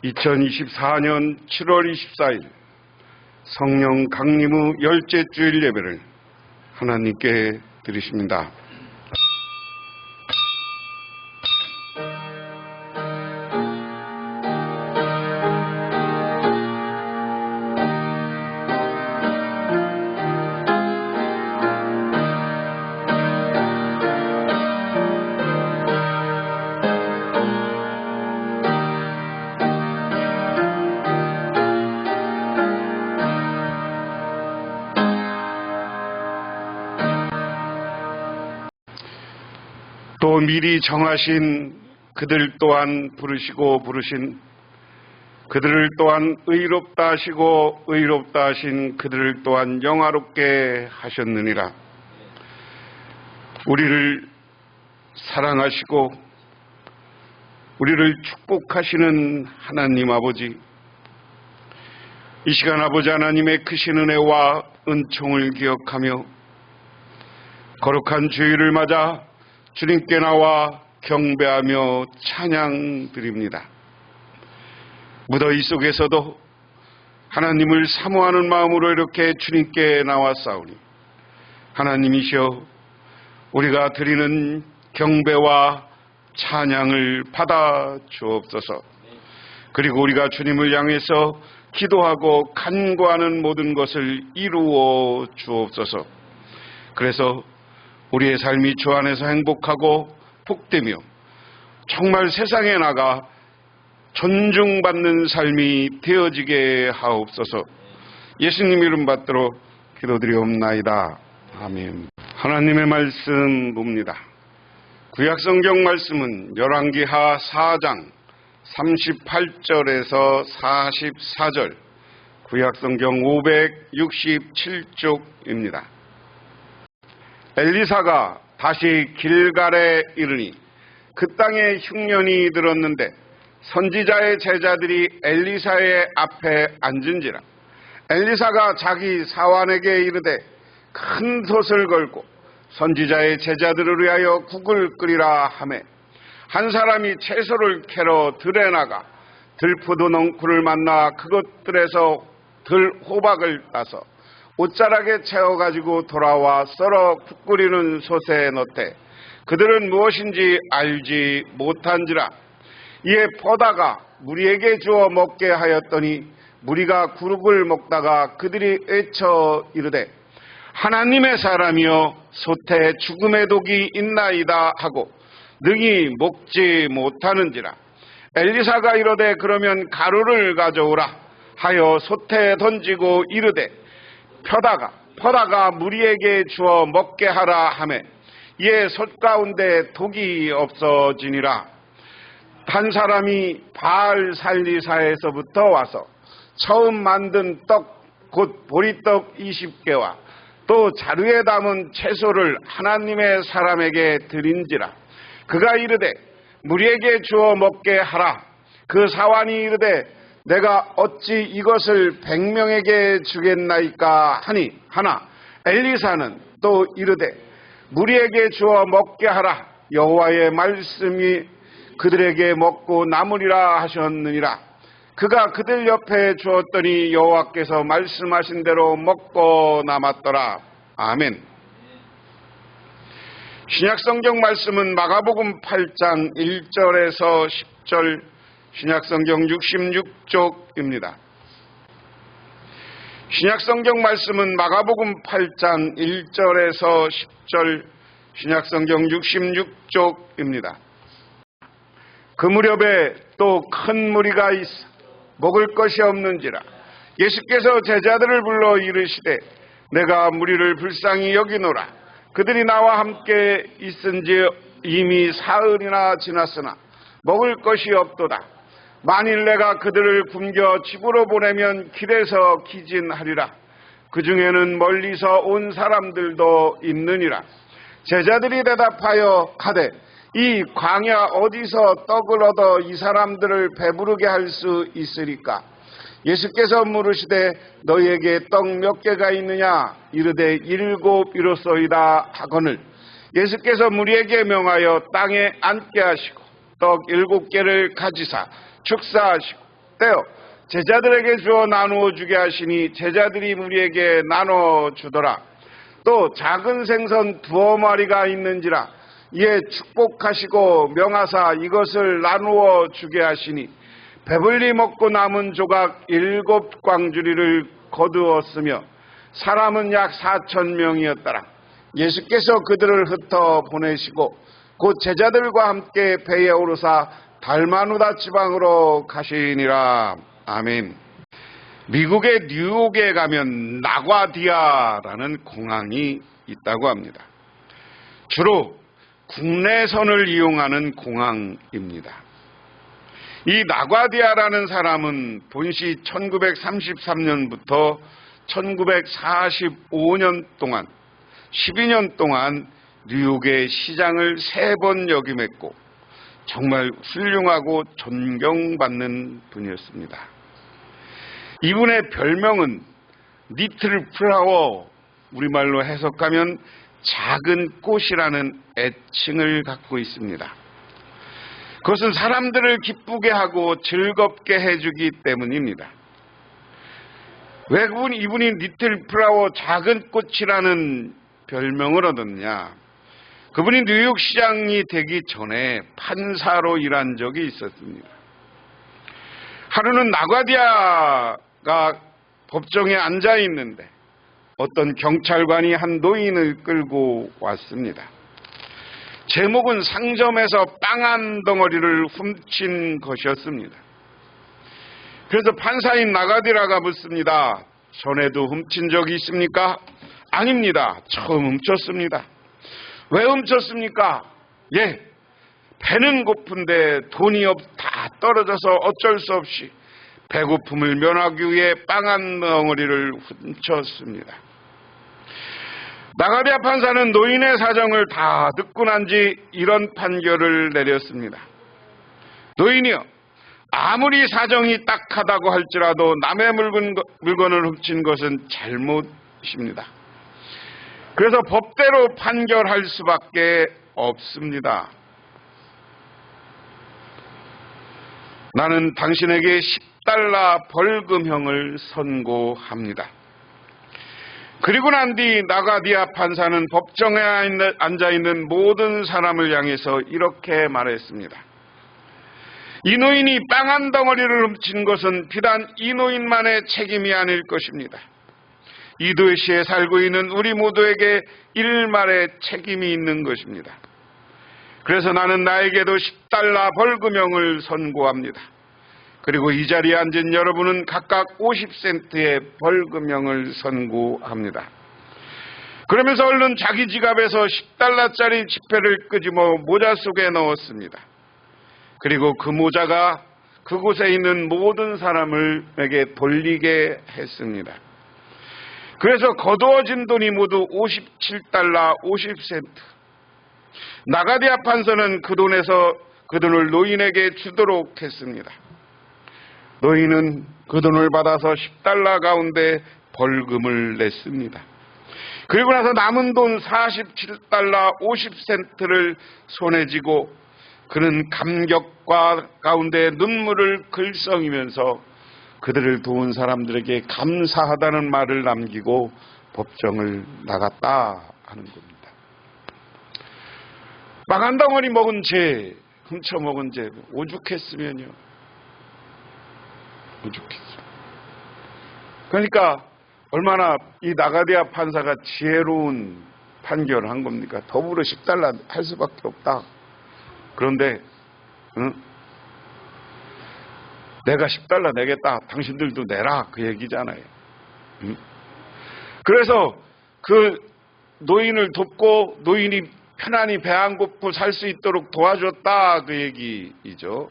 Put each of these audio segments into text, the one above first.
2024년 7월 24일 성령 강림 후 열째 주일 예배를 하나님께 드리십니다. 또 미리 정하신 그들 또한 부르신 그들을 또한 의롭다 하시고 의롭다 하신 그들을 또한 영화롭게 하셨느니라. 우리를 사랑하시고 우리를 축복하시는 하나님 아버지, 이 시간 아버지 하나님의 크신 은혜와 은총을 기억하며 거룩한 주일을 맞아 주님께 나와 경배하며 찬양드립니다. 무더위 속에서도 하나님을 사모하는 마음으로 이렇게 주님께 나왔사오니 하나님이시여, 우리가 드리는 경배와 찬양을 받아 주옵소서. 그리고 우리가 주님을 향해서 기도하고 간구하는 모든 것을 이루어 주옵소서. 그래서 우리의 삶이 주 안에서 행복하고 복되며 정말 세상에 나가 존중받는 삶이 되어지게 하옵소서. 예수님 이름 받들어 기도드리옵나이다. 아멘. 하나님의 말씀 봅니다. 구약성경 말씀은 열왕기하 4장 38절에서 44절, 구약성경 567쪽입니다. 엘리사가 다시 길갈에 이르니 그 땅에 흉년이 들었는데 선지자의 제자들이 엘리사의 앞에 앉은지라. 엘리사가 자기 사환에게 이르되 큰 돛을 걸고 선지자의 제자들을 위하여 국을 끓이라 하매, 한 사람이 채소를 캐러 들에 나가 들포도 넝쿨을 만나 그것들에서 들호박을 따서 옷자락에 채워가지고 돌아와 썰어 국 끓이는 솥에 넣되 그들은 무엇인지 알지 못한지라. 이에 퍼다가 무리에게 주어 먹게 하였더니 무리가 구룩을 먹다가 그들이 외쳐 이르되 하나님의 사람이여 솥에 죽음의 독이 있나이다 하고 능히 먹지 못하는지라. 엘리사가 이르되 그러면 가루를 가져오라 하여 솥에 던지고 이르되 퍼다가 무리에게 주어 먹게 하라 하매, 이에 솥 가운데 독이 없어지니라. 한 사람이 바알 살리사에서부터 와서 처음 만든 떡 곧 보리떡 20개와 또 자루에 담은 채소를 하나님의 사람에게 드린지라. 그가 이르되 무리에게 주어 먹게 하라. 그 사환이 이르되 내가 어찌 이것을 100명에게 주겠나이까 하니 하나, 엘리사는 또 이르되 무리에게 주어 먹게 하라. 여호와의 말씀이 그들에게 먹고 남으리라 하셨느니라. 그가 그들 옆에 주었더니 여호와께서 말씀하신 대로 먹고 남았더라. 아멘. 신약성경 말씀은 마가복음 8장 1절에서 10절, 신약성경 66쪽입니다. 신약성경 말씀은 마가복음 8장 1절에서 10절, 신약성경 66쪽입니다. 그 무렵에 또 큰 무리가 있어 먹을 것이 없는지라. 예수께서 제자들을 불러 이르시되 내가 무리를 불쌍히 여기노라. 그들이 나와 함께 있은지 이미 사흘이나 지났으나 먹을 것이 없도다. 만일 내가 그들을 굶겨 집으로 보내면 길에서 기진하리라. 그 중에는 멀리서 온 사람들도 있느니라. 제자들이 대답하여 가되 이 광야 어디서 떡을 얻어 이 사람들을 배부르게 할 수 있으리까? 예수께서 물으시되 너희에게 떡 몇 개가 있느냐? 이르되 7이로소이다 하거늘 예수께서 무리에게 명하여 땅에 앉게 하시고 떡 7개를 가지사 축사하시고 떼어 제자들에게 주어 나누어 주게 하시니 제자들이 우리에게 나눠 주더라. 또 작은 생선 2마리가 있는지라 이에 축복하시고 명하사 이것을 나누어 주게 하시니 배불리 먹고 남은 조각 7광주리를 거두었으며 사람은 약 4,000명이었더라. 예수께서 그들을 흩어 보내시고 곧 제자들과 함께 배에 오르사 달마누다 지방으로 가시니라. 아멘. 미국의 뉴욕에 가면 나과디아라는 공항이 있다고 합니다. 주로 국내선을 이용하는 공항입니다. 이 나과디아라는 사람은 본시 1933년부터 1945년 동안 12년 동안 뉴욕의 시장을 3번 역임했고 정말 훌륭하고 존경받는 분이었습니다. 이분의 별명은 리틀 플라워, 우리말로 해석하면 작은 꽃이라는 애칭을 갖고 있습니다. 그것은 사람들을 기쁘게 하고 즐겁게 해주기 때문입니다. 왜 이분이 리틀 플라워, 작은 꽃이라는 별명을 얻었냐? 그분이 뉴욕 시장이 되기 전에 판사로 일한 적이 있었습니다. 하루는 나과디아가 법정에 앉아 있는데 어떤 경찰관이 한 노인을 끌고 왔습니다. 제목은 상점에서 빵 한 덩어리를 훔친 것이었습니다. 그래서 판사인 나과디아가 묻습니다. 전에도 훔친 적이 있습니까? 아닙니다. 처음 훔쳤습니다. 왜 훔쳤습니까? 예, 배는 고픈데 돈이 다 떨어져서 어쩔 수 없이 배고픔을 면하기 위해 빵 한 덩어리를 훔쳤습니다. 나과디아 판사는 노인의 사정을 다 듣고 난 뒤 이런 판결을 내렸습니다. 노인이여, 아무리 사정이 딱하다고 할지라도 남의 물건을 훔친 것은 잘못입니다. 그래서 법대로 판결할 수밖에 없습니다. 나는 당신에게 $10 벌금형을 선고합니다. 그리고 난 뒤 나과디아 판사는 법정에 앉아있는 모든 사람을 향해서 이렇게 말했습니다. 이 노인이 빵 한 덩어리를 훔친 것은 비단 이 노인만의 책임이 아닐 것입니다. 이 도시에 살고 있는 우리 모두에게 일말의 책임이 있는 것입니다. 그래서 나는 나에게도 $10 벌금형을 선고합니다. 그리고 이 자리에 앉은 여러분은 각각 50센트의 벌금형을 선고합니다. 그러면서 얼른 자기 지갑에서 $10짜리 지폐를 끄집어 모자 속에 넣었습니다. 그리고 그 모자가 그곳에 있는 모든 사람에게 돌리게 했습니다. 그래서 거두어진 돈이 모두 $57 50센트. 나과디아 판사는 그 돈을 노인에게 주도록 했습니다. 노인은 그 돈을 받아서 $10 가운데 벌금을 냈습니다. 그리고 나서 남은 돈 $47 50센트를 손에 쥐고 그는 감격과 가운데 눈물을 글썽이면서 그들을 도운 사람들에게 감사하다는 말을 남기고 법정을 나갔다 하는 겁니다. 빵 한 덩어리 먹은 죄, 훔쳐 먹은 죄, 오죽했으면요. 오죽했어요. 그러니까 얼마나 이 나과디아 판사가 지혜로운 판결을 한 겁니까? 더불어 $10 할 수밖에 없다. 그런데 내가 $10 내겠다. 당신들도 내라. 그 얘기잖아요. 그래서 그 노인을 돕고 노인이 편안히 배 안 고프고 살 수 있도록 도와줬다. 그 얘기이죠.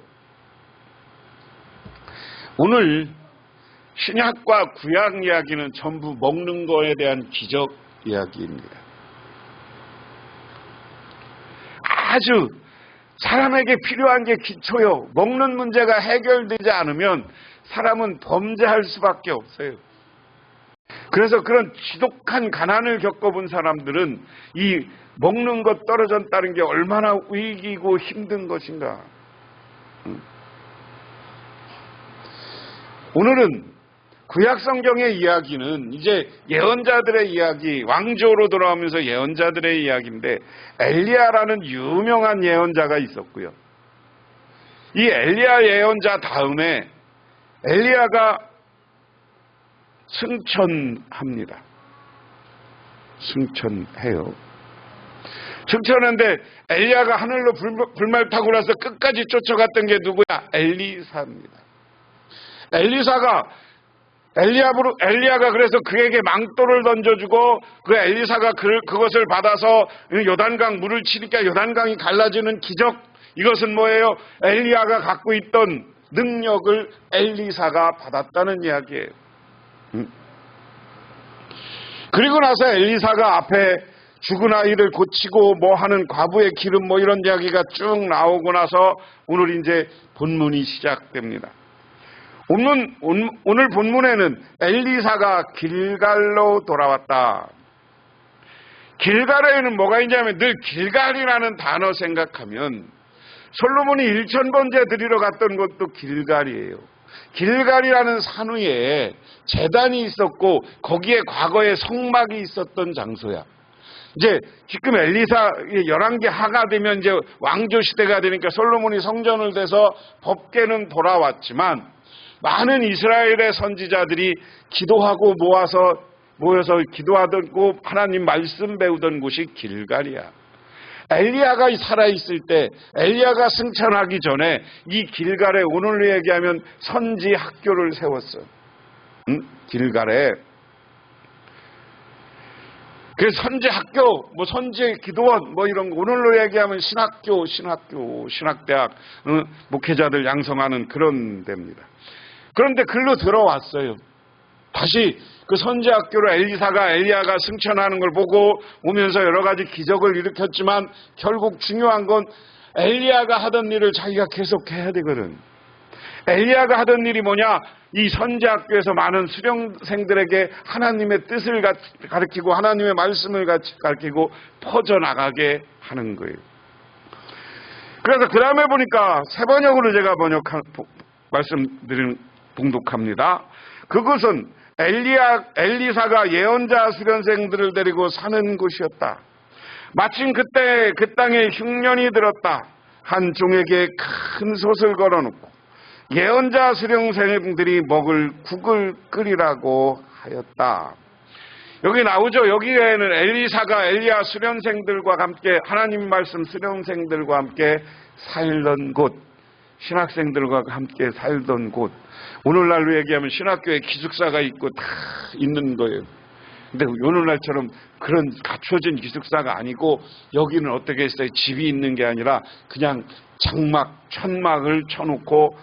오늘 신약과 구약 이야기는 전부 먹는 거에 대한 기적 이야기입니다. 아주 사람에게 필요한 게 기초요. 먹는 문제가 해결되지 않으면 사람은 범죄할 수밖에 없어요. 그래서 그런 지독한 가난을 겪어본 사람들은 이 먹는 것 떨어졌다는 게 얼마나 위기고 힘든 것인가. 오늘은 구약성경의 이야기는 이제 예언자들의 이야기, 왕조로 돌아오면서 예언자들의 이야기인데, 엘리야라는 유명한 예언자가 있었고요. 이 엘리야 예언자 다음에 엘리야가 승천합니다. 승천해요. 승천하는데 엘리야가 하늘로 불말 타고 나서 끝까지 쫓아갔던 게 누구야? 엘리사입니다. 엘리야가 그래서 그에게 망토를 던져주고, 그 엘리사가 그것을 받아서 요단강 물을 치니까 요단강이 갈라지는 기적, 이것은 뭐예요? 엘리야가 갖고 있던 능력을 엘리사가 받았다는 이야기예요. 그리고 나서 엘리사가 앞에 죽은 아이를 고치고 뭐 하는 과부의 기름 뭐 이런 이야기가 쭉 나오고 나서 오늘 이제 본문이 시작됩니다. 오늘 본문에는 엘리사가 길갈로 돌아왔다. 길갈에는 뭐가 있냐면, 늘 길갈이라는 단어 생각하면 솔로몬이 1000번째 드리러 갔던 곳도 길갈이에요. 길갈이라는 산 위에 제단이 있었고 거기에 과거에 성막이 있었던 장소야. 이제 지금 엘리사 열왕기 하가 되면 이제 왕조 시대가 되니까 솔로몬이 성전을 대서 법궤는 돌아왔지만, 많은 이스라엘의 선지자들이 기도하고 모여서 기도하고 하나님 말씀 배우던 곳이 길갈이야. 엘리야가 살아있을 때, 엘리야가 승천하기 전에 이 길갈에 오늘로 얘기하면 선지 학교를 세웠어. 길갈에. 그래서 선지 학교, 뭐 선지 기도원, 뭐 이런 거, 오늘로 얘기하면 신학대학, 목회자들 양성하는 그런 데입니다. 그런데 글로 들어왔어요. 다시 그 선지학교로 엘리야가 승천하는 걸 보고 오면서 여러 가지 기적을 일으켰지만, 결국 중요한 건 엘리야가 하던 일을 자기가 계속 해야 되거든. 엘리야가 하던 일이 뭐냐? 이 선지학교에서 많은 수령생들에게 하나님의 뜻을 가르치고 하나님의 말씀을 가르치고 퍼져나가게 하는 거예요. 그래서 그 다음에 보니까 새 번역으로 제가 봉독합니다. 그것은 엘리사가 예언자 수련생들을 데리고 사는 곳이었다. 마침 그때 그 땅에 흉년이 들었다. 한 종에게 큰 솥을 걸어놓고 예언자 수련생들이 먹을 국을 끓이라고 하였다. 여기 나오죠. 여기에는 엘리사가 엘리야 수련생들과 함께, 하나님 말씀 수련생들과 함께 살던 곳, 신학생들과 함께 살던 곳, 오늘날로 얘기하면 신학교에 기숙사가 있고 다 있는 거예요. 근데 오늘날처럼 그런 갖춰진 기숙사가 아니고, 여기는 어떻게 했어요? 집이 있는 게 아니라 그냥 천막을 쳐놓고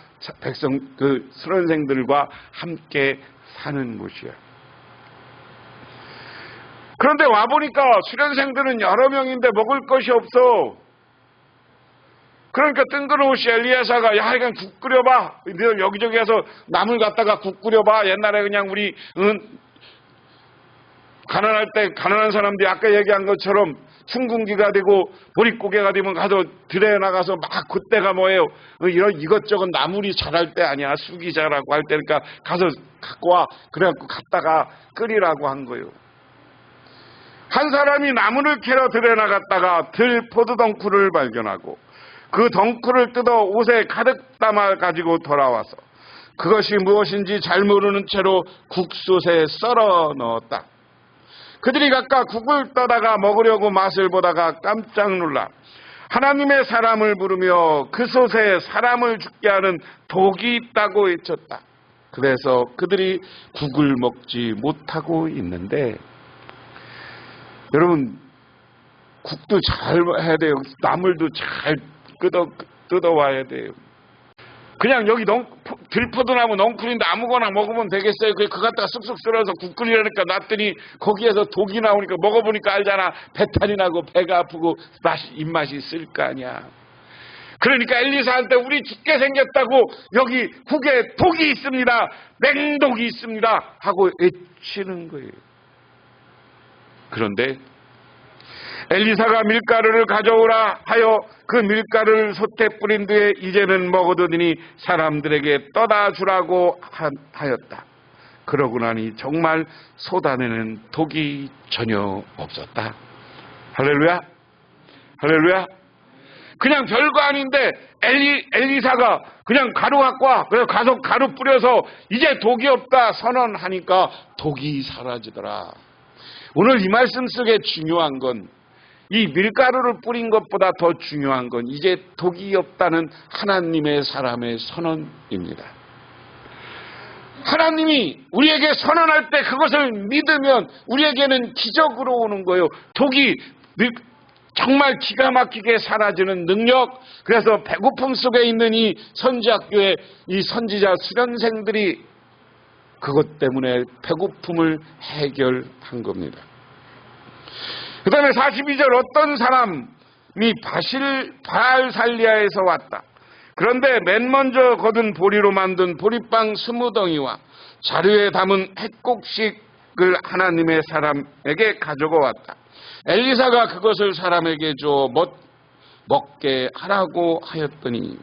수련생들과 함께 사는 곳이야. 그런데 와보니까 수련생들은 여러 명인데 먹을 것이 없어. 그러니까 뜬금없이 엘리야사가, 야, 이건 국 끓여봐. 너희들 여기저기 해서 나물 갖다가 국 끓여봐. 옛날에 그냥 우리 가난할 때 가난한 사람들이 아까 얘기한 것처럼 춘궁기가 되고 보릿고개가 되면 가서 들에 나가서 막, 그때가 뭐예요? 이런 이것저것 나물이 자랄 때 아니야. 쑥이 자라고 할 때니까 가서 갖고 와. 그래갖고 갖다가 끓이라고 한 거예요. 한 사람이 나무를 캐러 들에 나갔다가 들 포도 덩쿨을 발견하고 그 덩쿨을 뜯어 옷에 가득 담아 가지고 돌아와서 그것이 무엇인지 잘 모르는 채로 국솥에 썰어 넣었다. 그들이 각각 국을 떠다가 먹으려고 맛을 보다가 깜짝 놀라 하나님의 사람을 부르며 그 솥에 사람을 죽게 하는 독이 있다고 외쳤다. 그래서 그들이 국을 먹지 못하고 있는데, 여러분, 국도 잘 해야 돼요. 나물도 잘 뜯어와야 돼요. 그냥 여기 들포도나무 넝쿨인데 아무거나 먹으면 되겠어요? 그 갖다가 쑥쑥 썰어서 국 끓이려니까 놨더니 거기에서 독이 나오니까 먹어보니까 알잖아. 배탈이 나고 배가 아프고 입맛이 있을 거 아니야. 그러니까 엘리사한테 우리 죽게 생겼다고, 여기 국에 독이 있습니다, 맹독이 있습니다 하고 외치는 거예요. 그런데 엘리사가 밀가루를 가져오라 하여 그 밀가루를 솥에 뿌린 뒤에 이제는 먹어두니 사람들에게 떠다 주라고 하였다. 그러고 나니 정말 솥안에는 독이 전혀 없었다. 할렐루야, 할렐루야. 그냥 별거 아닌데 엘리사가 그냥 가루 갖고 와. 그래서 가서 가루 뿌려서 이제 독이 없다 선언하니까 독이 사라지더라. 오늘 이 말씀 속에 중요한 건 이 밀가루를 뿌린 것보다 더 중요한 건 이제 독이 없다는 하나님의 사람의 선언입니다. 하나님이 우리에게 선언할 때 그것을 믿으면 우리에게는 기적으로 오는 거예요. 독이 정말 기가 막히게 사라지는 능력. 그래서 배고픔 속에 있는 이 선지학교의 이 선지자 수련생들이 그것 때문에 배고픔을 해결한 겁니다. 그 다음에 42절 어떤 사람이 바알살리아에서 왔다. 그런데 맨 먼저 거둔 보리로 만든 보리빵 20덩이와 자루에 담은 햇곡식을 하나님의 사람에게 가지고 왔다. 엘리사가 그것을 사람에게 줘 먹게 하라고 하였더니,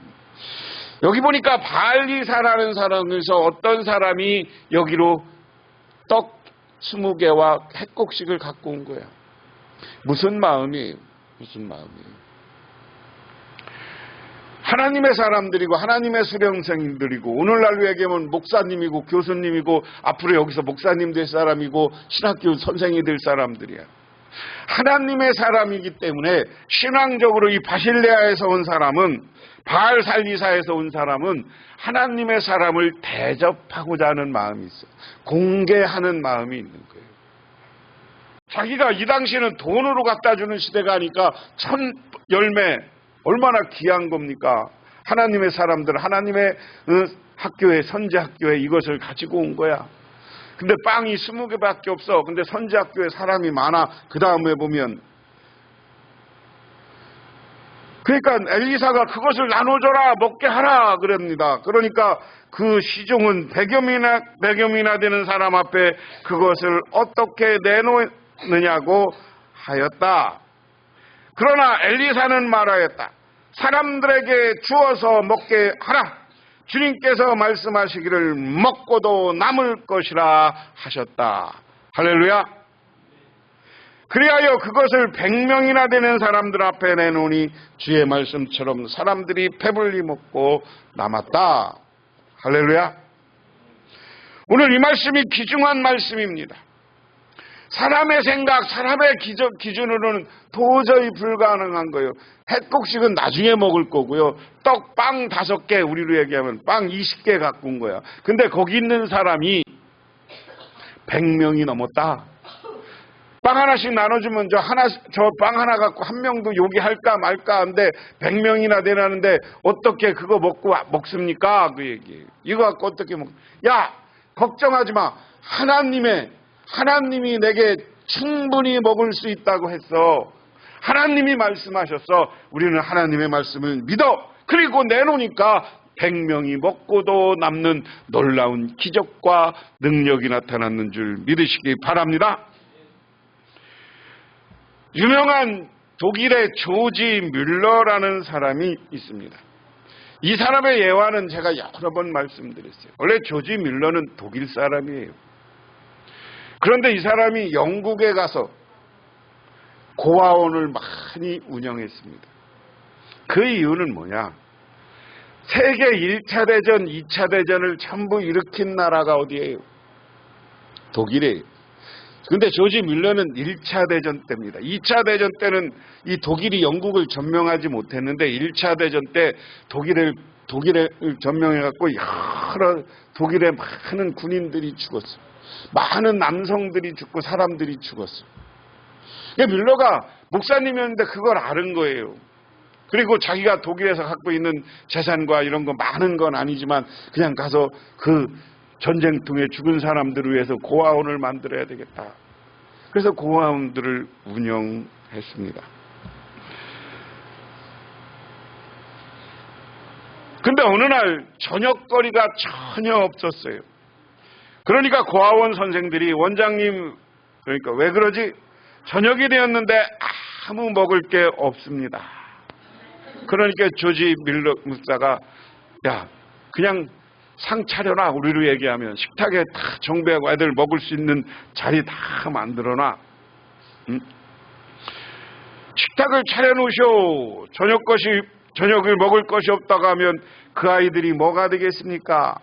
여기 보니까 바알리사라는 사람에서 어떤 사람이 여기로 떡 20개와 햇곡식을 갖고 온 거야. 무슨 마음이에요? 무슨 마음이에요? 하나님의 사람들이고 하나님의 수령생들이고 오늘날로 얘기하면 목사님이고 교수님이고 앞으로 여기서 목사님 될 사람이고 신학교 선생이 될 사람들이야. 하나님의 사람이기 때문에 신앙적으로 이 바실레아에서 온 사람은, 바알살리사에서 온 사람은 하나님의 사람을 대접하고자 하는 마음이 있어요. 공개하는 마음이 있는 거예요. 자기가 이 당시에는 돈으로 갖다 주는 시대가 아니까 천 열매 얼마나 귀한 겁니까? 하나님의 사람들, 하나님의 학교에, 선지학교에 이것을 가지고 온 거야. 근데 빵이 20개밖에 없어. 근데 선지학교에 사람이 많아. 그 다음에 보면, 그러니까 엘리사가 그것을 나눠줘라, 먹게 하라 그럽니다. 그러니까 그 시종은 100여미나 되는 사람 앞에 그것을 어떻게 내놓느냐고 하였다. 그러나 엘리사는 말하였다. 사람들에게 주어서 먹게 하라. 주님께서 말씀하시기를 먹고도 남을 것이라 하셨다. 할렐루야. 그리하여 그것을 100명이나 되는 사람들 앞에 내놓으니 주의 말씀처럼 사람들이 배불리 먹고 남았다. 할렐루야. 오늘 이 말씀이 귀중한 말씀입니다. 사람의 생각, 사람의 기준으로는 도저히 불가능한 거예요. 햇곡식은 나중에 먹을 거고요. 떡, 빵 5개, 우리로 얘기하면 빵 20개 갖고 온 거야. 근데 거기 있는 사람이 100명이 넘었다. 빵 하나씩 나눠주면 저 빵 하나 갖고 한 명도 여기 할까 말까 하는데 100명이나 되라는데 어떻게 그거 먹고 먹습니까? 그 얘기예요. 이거 갖고 어떻게 야, 걱정하지 마. 하나님이 내게 충분히 먹을 수 있다고 했어. 하나님이 말씀하셨어. 우리는 하나님의 말씀을 믿어. 그리고 내놓으니까 100명이 먹고도 남는 놀라운 기적과 능력이 나타났는 줄 믿으시기 바랍니다. 유명한 독일의 조지 뮬러라는 사람이 있습니다. 이 사람의 예화는 제가 여러 번 말씀드렸어요. 원래 조지 뮬러는 독일 사람이에요. 그런데 이 사람이 영국에 가서 고아원을 많이 운영했습니다. 그 이유는 뭐냐? 세계 1차 대전, 2차 대전을 전부 일으킨 나라가 어디예요? 독일이에요. 근데 조지 뮬러는 1차 대전 때입니다. 2차 대전 때는 이 독일이 영국을 점령하지 못했는데 1차 대전 때 독일을 점령해갖고 여러 독일의 많은 군인들이 죽었어요. 많은 남성들이 죽고 사람들이 죽었어요. 뮬러가 목사님이었는데 그걸 아는 거예요. 그리고 자기가 독일에서 갖고 있는 재산과 이런 거 많은 건 아니지만 그냥 가서 그 전쟁통에 죽은 사람들을 위해서 고아원을 만들어야 되겠다. 그래서 고아원들을 운영했습니다. 근데 어느 날 저녁거리가 전혀 없었어요. 그러니까 고아원 선생들이 원장님, 그러니까 왜 그러지? 저녁이 되었는데 아무 먹을 게 없습니다. 그러니까 조지 밀러 목사가 야 그냥 상 차려놔. 우리로 얘기하면 식탁에 다 정배하고 애들 먹을 수 있는 자리 다 만들어놔. 식탁을 차려놓으셔. 저녁을 먹을 것이 없다고 하면 그 아이들이 뭐가 되겠습니까?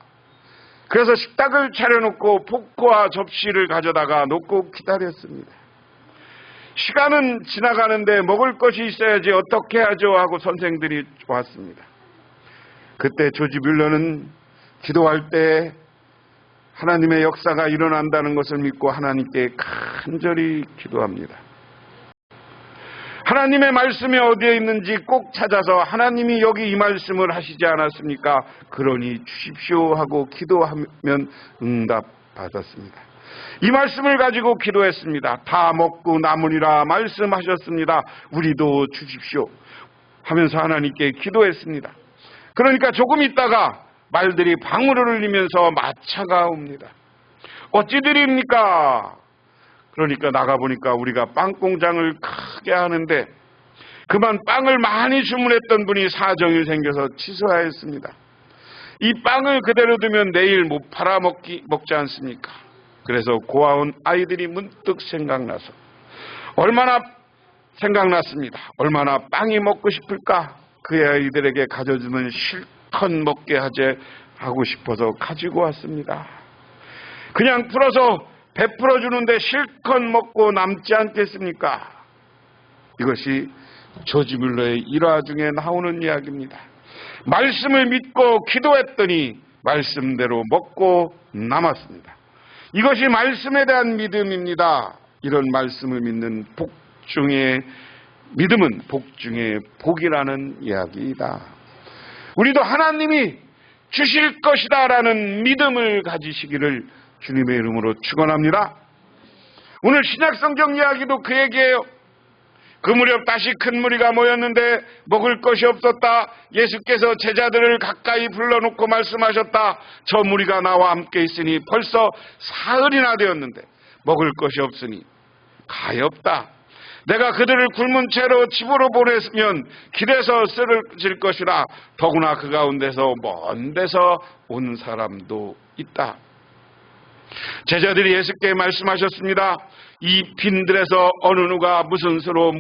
그래서 식탁을 차려놓고 포크와 접시를 가져다가 놓고 기다렸습니다. 시간은 지나가는데 먹을 것이 있어야지 어떻게 하죠? 하고 선생들이 왔습니다. 그때 조지 뮬러는 기도할 때 하나님의 역사가 일어난다는 것을 믿고 하나님께 간절히 기도합니다. 하나님의 말씀이 어디에 있는지 꼭 찾아서 하나님이 여기 이 말씀을 하시지 않았습니까? 그러니 주십시오 하고 기도하면 응답 받았습니다. 이 말씀을 가지고 기도했습니다. 다 먹고 남으리라 말씀하셨습니다. 우리도 주십시오 하면서 하나님께 기도했습니다. 그러니까 조금 있다가 말들이 방울을 흘리면서 마차가 옵니다. 어찌 드립니까? 그러니까 나가보니까 우리가 빵 공장을 크게 하는데 그만 빵을 많이 주문했던 분이 사정이 생겨서 취소하였습니다. 이 빵을 그대로 두면 내일 못 팔아 먹지 않습니까? 그래서 고아온 아이들이 문득 생각나서 얼마나 빵이 먹고 싶을까? 그 아이들에게 가져주면 실컷 먹게 하고 싶어서 가지고 왔습니다. 그냥 풀어서 베풀어 주는데 실컷 먹고 남지 않겠습니까? 이것이 조지 뮬러의 일화 중에 나오는 이야기입니다. 말씀을 믿고 기도했더니 말씀대로 먹고 남았습니다. 이것이 말씀에 대한 믿음입니다. 이런 말씀을 믿는 믿음은 복 중에 복이라는 이야기이다. 우리도 하나님이 주실 것이다 라는 믿음을 가지시기를 주님의 이름으로 축원합니다. 오늘 신약성경 이야기도 그 얘기예요. 그 무렵 다시 큰 무리가 모였는데 먹을 것이 없었다. 예수께서 제자들을 가까이 불러놓고 말씀하셨다. 저 무리가 나와 함께 있으니 벌써 사흘이나 되었는데 먹을 것이 없으니 가엾다. 내가 그들을 굶은 채로 집으로 보냈으면 길에서 쓰러질 것이라. 더구나 그 가운데서 먼 데서 온 사람도 있다. 제자들이 예수께 말씀하셨습니다. 이 빈들에서 어느 누가 무슨 수로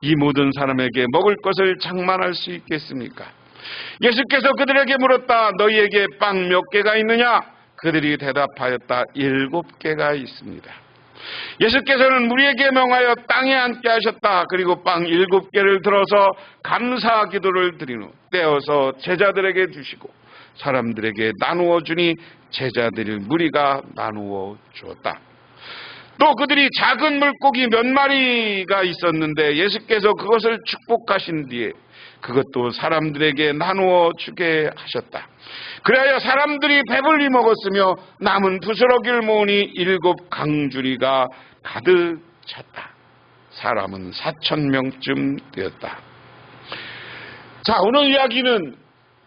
이 모든 사람에게 먹을 것을 장만할 수 있겠습니까? 예수께서 그들에게 물었다. 너희에게 빵 몇 개가 있느냐? 그들이 대답하였다. 7개가 있습니다. 예수께서는 무리에게 명하여 땅에 앉게 하셨다. 그리고 빵 7개를 들어서 감사 기도를 드린 후 떼어서 제자들에게 주시고 사람들에게 나누어 주니 제자들의 무리가 나누어 주었다. 또 그들이 작은 물고기 몇 마리가 있었는데 예수께서 그것을 축복하신 뒤에 그것도 사람들에게 나누어 주게 하셨다. 그래야 사람들이 배불리 먹었으며 남은 부스러기를 모으니 7강주리가 가득 찼다. 사람은 4,000명쯤 되었다. 자, 오늘 이야기는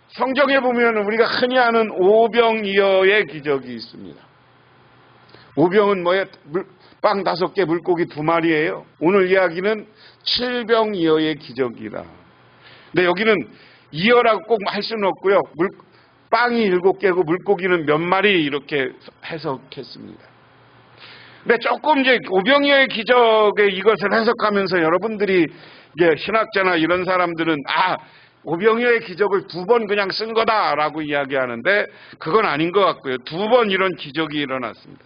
성경에 보면 우리가 흔히 아는 오병이어의 기적이 있습니다. 오병은 뭐예요? 빵 5개, 물고기 2마리예요. 오늘 이야기는 7병이어의 기적이라. 근데 여기는 이어라고 꼭 할 수는 없고요. 빵이 7개고 물고기는 몇 마리 이렇게 해석했습니다. 근데 조금 이제 오병이어의 기적에 이것을 해석하면서 여러분들이 이제 신학자나 이런 사람들은 오병이어의 기적을 2번 그냥 쓴 거다라고 이야기하는데 그건 아닌 것 같고요. 2번 이런 기적이 일어났습니다.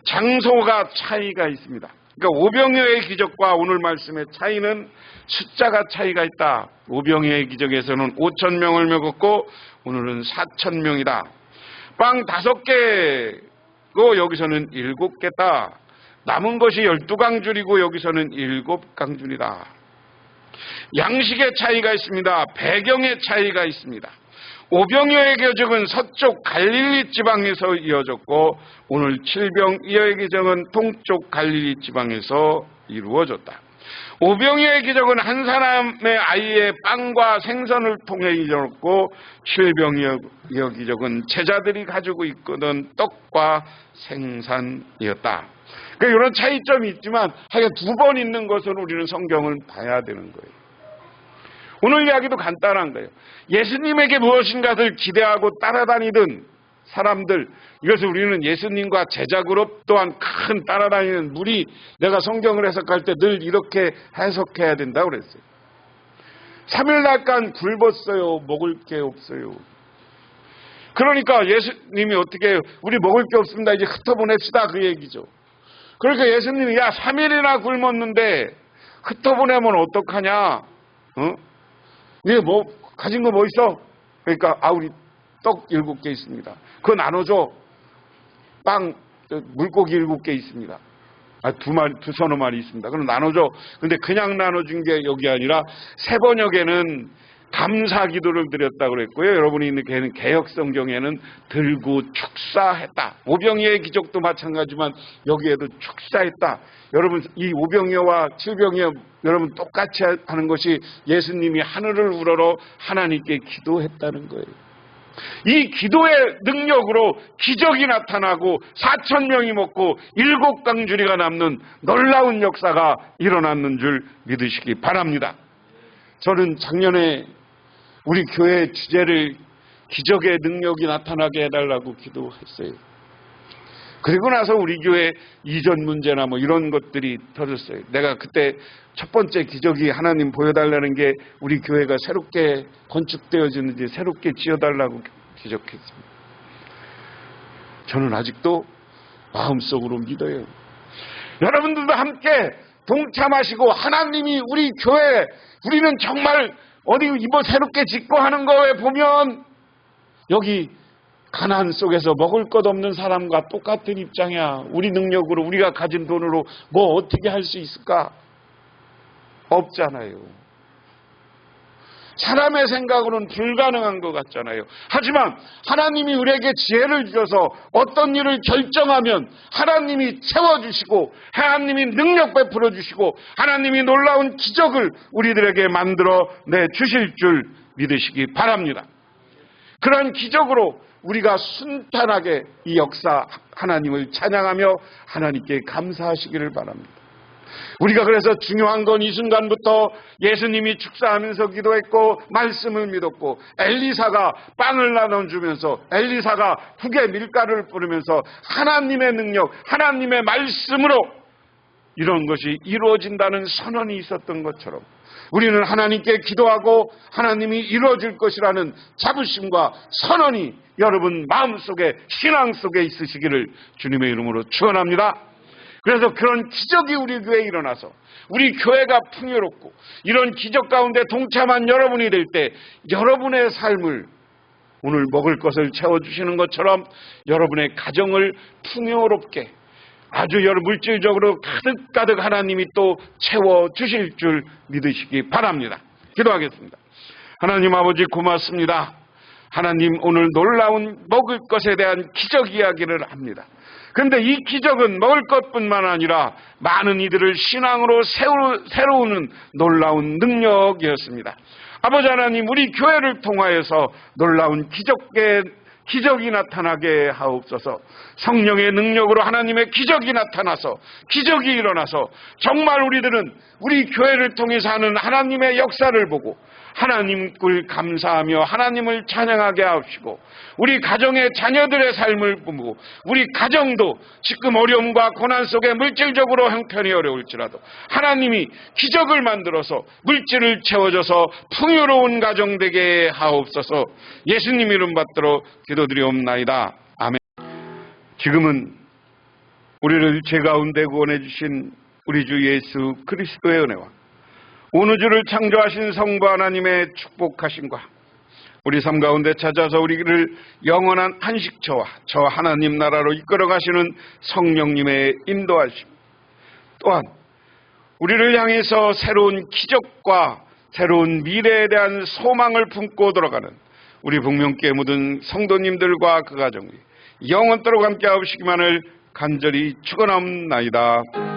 장소가 차이가 있습니다. 그러니까 오병이어의 기적과 오늘 말씀의 차이는 숫자가 차이가 있다. 오병이어의 기적에서는 5,000명을 먹었고 오늘은 4,000명이다. 빵 5개고 여기서는 7개다. 남은 것이 12강줄이고 여기서는 7강줄이다. 양식의 차이가 있습니다. 배경의 차이가 있습니다. 오병이어의 기적은 서쪽 갈릴리 지방에서 이어졌고 오늘 7병이어의 기적은 동쪽 갈릴리 지방에서 이루어졌다. 오병이어의 기적은 한 사람의 아이의 빵과 생선을 통해 이루어졌고, 칠병이어 기적은 제자들이 가지고 있거든 떡과 생산이었다. 그러니까 이런 차이점이 있지만 하여간 두 번 있는 것을 우리는 성경을 봐야 되는 거예요. 오늘 이야기도 간단한 거예요. 예수님에게 무엇인가를 기대하고 따라다니던 사람들, 이것을 우리는 예수님과 제자 그룹 또한 큰 따라다니는 무리, 내가 성경을 해석할 때 늘 이렇게 해석해야 된다고 그랬어요. 3일날간 굶었어요. 먹을 게 없어요. 그러니까 예수님이 어떻게 해요? 우리 먹을 게 없습니다. 이제 흩어보냅시다, 그 얘기죠. 그러니까 예수님이, 야, 3일이나 굶었는데 흩어보내면 어떡하냐? 네, 뭐 가진 거 뭐 있어? 그러니까 우리 떡 7개 있습니다. 그거 나눠줘. 빵, 물고기 7개 있습니다. 두서너 마리 있습니다. 그럼 나눠줘. 근데 그냥 나눠준 게 여기 아니라 세번역에는 감사 기도를 드렸다고 그랬고요. 여러분이 있는 개역 성경에는 들고 축사했다. 오병이어의 기적도 마찬가지지만 여기에도 축사했다. 여러분, 이 오병이어와 칠병이어 여러분 똑같이 하는 것이 예수님이 하늘을 우러러 하나님께 기도했다는 거예요. 이 기도의 능력으로 기적이 나타나고 4,000명이 먹고 7강주리가 남는 놀라운 역사가 일어났는 줄 믿으시기 바랍니다. 저는 작년에 우리 교회 주제를 기적의 능력이 나타나게 해달라고 기도했어요. 그리고 나서 우리 교회 이전 문제나 뭐 이런 것들이 터졌어요. 내가 그때 첫 번째 기적이 하나님 보여달라는 게 우리 교회가 새롭게 건축되어지는지 새롭게 지어달라고 기적했습니다. 저는 아직도 마음속으로 믿어요. 여러분들도 함께 동참하시고 하나님이 우리 교회, 우리는 정말 어디 이번 새롭게 짓고 하는 거에 보면 여기 가나안 속에서 먹을 것 없는 사람과 똑같은 입장이야. 우리 능력으로, 우리가 가진 돈으로 뭐 어떻게 할 수 있을까? 없잖아요. 사람의 생각으로는 불가능한 것 같잖아요. 하지만 하나님이 우리에게 지혜를 주셔서 어떤 일을 결정하면 하나님이 채워주시고 하나님이 능력 베풀어 주시고 하나님이 놀라운 기적을 우리들에게 만들어 내주실 줄 믿으시기 바랍니다. 그런 기적으로 우리가 순탄하게 이 역사 하나님을 찬양하며 하나님께 감사하시기를 바랍니다. 우리가 그래서 중요한 건 이 순간부터 예수님이 축사하면서 기도했고 말씀을 믿었고 엘리사가 빵을 나눠주면서 엘리사가 국에 밀가루를 뿌리면서 하나님의 능력, 하나님의 말씀으로 이런 것이 이루어진다는 선언이 있었던 것처럼 우리는 하나님께 기도하고 하나님이 이루어질 것이라는 자부심과 선언이 여러분 마음속에, 신앙 속에 있으시기를 주님의 이름으로 축원합니다. 그래서 그런 기적이 우리 교회에 일어나서 우리 교회가 풍요롭고 이런 기적 가운데 동참한 여러분이 될 때 여러분의 삶을 오늘 먹을 것을 채워주시는 것처럼 여러분의 가정을 풍요롭게 아주 물질적으로 가득가득 하나님이 또 채워주실 줄 믿으시기 바랍니다. 기도하겠습니다. 하나님 아버지 고맙습니다. 하나님 오늘 놀라운 먹을 것에 대한 기적 이야기를 합니다. 그런데 이 기적은 먹을 것뿐만 아니라 많은 이들을 신앙으로 세우는 놀라운 능력이었습니다. 아버지 하나님, 우리 교회를 통하여서 놀라운 기적이 나타나게 하옵소서. 성령의 능력으로 하나님의 기적이 나타나서 기적이 일어나서 정말 우리들은 우리 교회를 통해서 하는 하나님의 역사를 보고 하나님을 감사하며 하나님을 찬양하게 하옵시고 우리 가정의 자녀들의 삶을 보고 우리 가정도 지금 어려움과 고난 속에 물질적으로 형편이 어려울지라도 하나님이 기적을 만들어서 물질을 채워줘서 풍요로운 가정 되게 하옵소서. 예수님 이름 받들어 기도드리옵나이다. 아멘. 지금은 우리를 죄 가운데 구원해 주신 우리 주 예수 그리스도의 은혜와 온 우주를 창조하신 성부 하나님의 축복하심과 우리 삶 가운데 찾아서 우리를 영원한 안식처와 저 하나님 나라로 이끌어 가시는 성령님의 인도하심, 또한 우리를 향해서 새로운 기적과 새로운 미래에 대한 소망을 품고 들어가는 우리 북명교회 모든 성도님들과 그 가정이 영원토록 함께 하시기만을 간절히 축원하옵나이다.